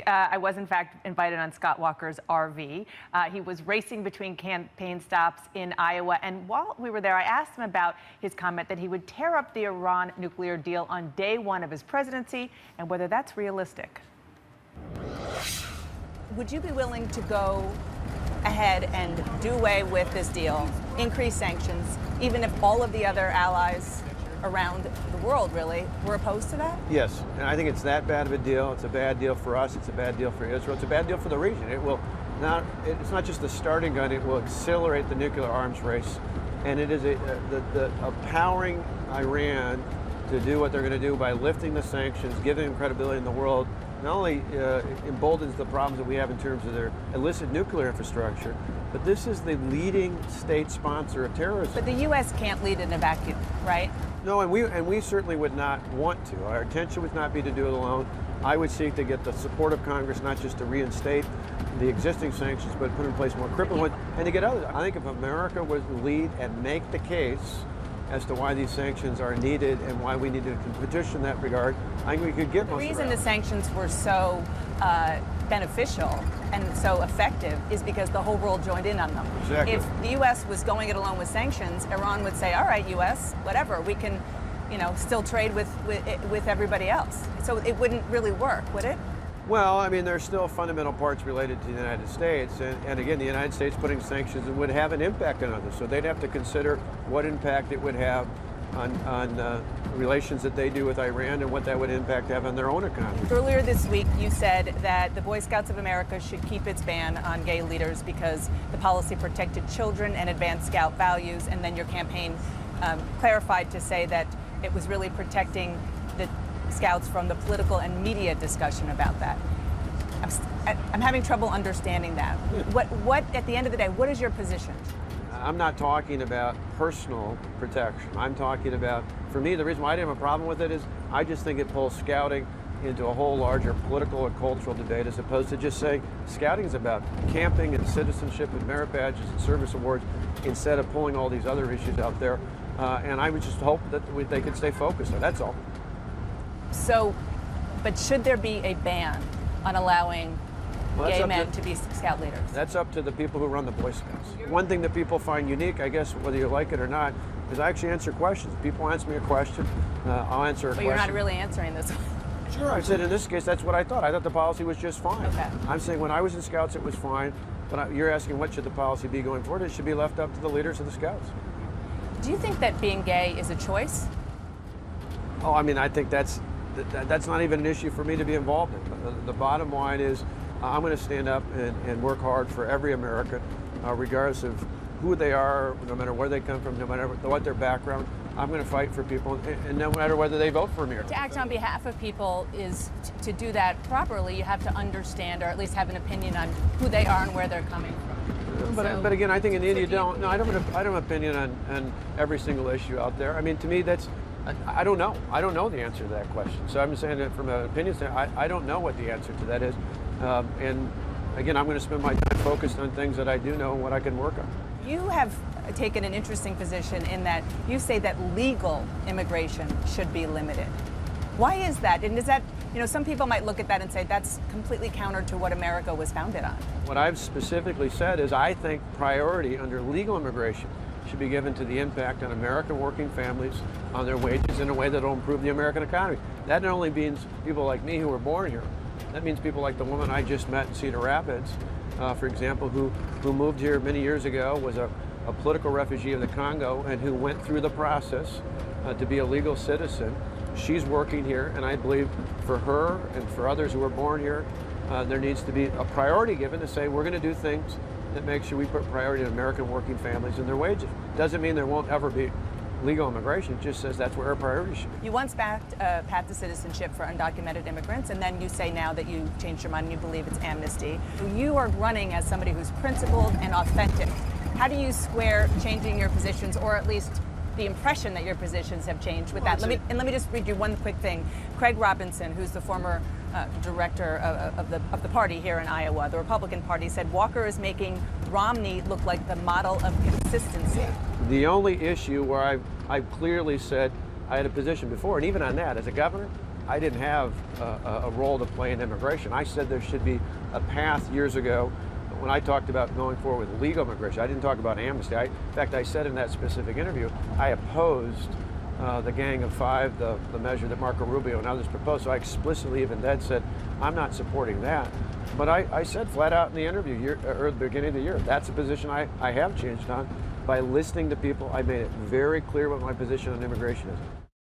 I was, in fact, invited on Scott Walker's RV. He was racing between campaign stops in Iowa. And while we were there, I asked him about his comment that he would tear up the Iran nuclear deal on day one of his presidency and whether that's realistic. Would you be willing to go ahead and do away with this deal, increase sanctions, even if all of the other allies around the world really were opposed to that? Yes, and I think it's that bad of a deal. It's a bad deal for us. It's a bad deal for Israel. It's a bad deal for the region. It's not just the starting gun. It will accelerate the nuclear arms race, and it is empowering Iran to do what they're going to do by lifting the sanctions, giving them credibility in the world. Not only emboldens the problems that we have in terms of their illicit nuclear infrastructure, but this is the leading state sponsor of terrorism. But the U.S. can't lead in a vacuum, right? No, and we certainly would not want to. Our intention would not be to do it alone. I would seek to get the support of Congress, not just to reinstate the existing sanctions, but put in place more crippling ones, and to get others. I think if America was to lead and make the case as to why these sanctions are needed and why we need to petition in that regard, I think we could get most of it. The reason the sanctions were so beneficial and so effective is because the whole world joined in on them. Exactly. If the U.S. was going it alone with sanctions, Iran would say, all right, U.S., whatever, we can, still trade with everybody else. So it wouldn't really work, would it? Well, I mean, there's still fundamental parts related to the United States. And again, the United States putting sanctions would have an impact on others. So they'd have to consider what impact it would have on relations that they do with Iran and what that would impact have on their own economy. Earlier this week, you said that the Boy Scouts of America should keep its ban on gay leaders because the policy protected children and advanced Scout values. And then your campaign clarified to say that it was really protecting the Scouts from the political and media discussion about that. I'm having trouble understanding that. What at the end of the day, what is your position? I'm not talking about personal protection. I'm talking about, for me, the reason why I didn't have a problem with it is I just think it pulls scouting into a whole larger political and cultural debate as opposed to just saying scouting is about camping and citizenship and merit badges and service awards instead of pulling all these other issues out there. And I would just hope that they could stay focused. That's all. So, but should there be a ban on allowing gay men to be Scout leaders? That's up to the people who run the Boy Scouts. One thing that people find unique, I guess, whether you like it or not, is I actually answer questions. People ask me a question, I'll answer a question. But you're not really answering this one. Sure, I said in this case, that's what I thought. I thought the policy was just fine. Okay. I'm saying when I was in Scouts, it was fine. But you're asking what should the policy be going forward? It should be left up to the leaders of the Scouts. Do you think that being gay is a choice? Oh, I mean, I think that's not even an issue for me to be involved in. The bottom line is I'm going to stand up and work hard for every American, regardless of who they are, no matter where they come from, no matter what their background. I'm going to fight for people, and no matter whether they vote for me or not. To act on behalf of people is to do that properly. You have to understand, or at least have an opinion on who they are and where they're coming from. But again, I think in the end you don't. No, I don't have an opinion on every single issue out there. I mean, to me, I don't know. I don't know the answer to that question. So I'm saying that from an opinion standpoint, I don't know what the answer to that is. And again, I'm going to spend my time focused on things that I do know and what I can work on. You have taken an interesting position in that you say that legal immigration should be limited. Why is that? And is that, some people might look at that and say that's completely counter to what America was founded on. What I've specifically said is I think priority under legal immigration should be given to the impact on American working families, on their wages in a way that will improve the American economy. That not only means people like me who were born here, that means people like the woman I just met in Cedar Rapids, for example, who moved here many years ago, was a political refugee of the Congo, and who went through the process to be a legal citizen. She's working here, and I believe for her and for others who were born here, there needs to be a priority given to say we're going to do things that make sure we put priority on American working families and their wages. Doesn't mean there won't ever be legal immigration. It just says that's where our priority should be. You once backed a path to citizenship for undocumented immigrants, and then you say now that you changed your mind and you believe it's amnesty. You are running as somebody who's principled and authentic. How do you square changing your positions, or at least the impression that your positions have changed with that? Let me just read you one quick thing. Craig Robinson, who's the former director of the party here in Iowa, the Republican Party, said Walker is making Romney look like the model of consistency. The only issue where I've clearly said I had a position before, and even on that, as a governor, I didn't have a role to play in immigration. I said there should be a path years ago when I talked about going forward with legal immigration. I didn't talk about amnesty. In fact, I said in that specific interview, I opposed the Gang of Five, the measure that Marco Rubio and others proposed. So I explicitly even then said, I'm not supporting that. But I said flat out in the interview, or the beginning of the year, that's a position I have changed on. By listening to people, I made it very clear what my position on immigration is.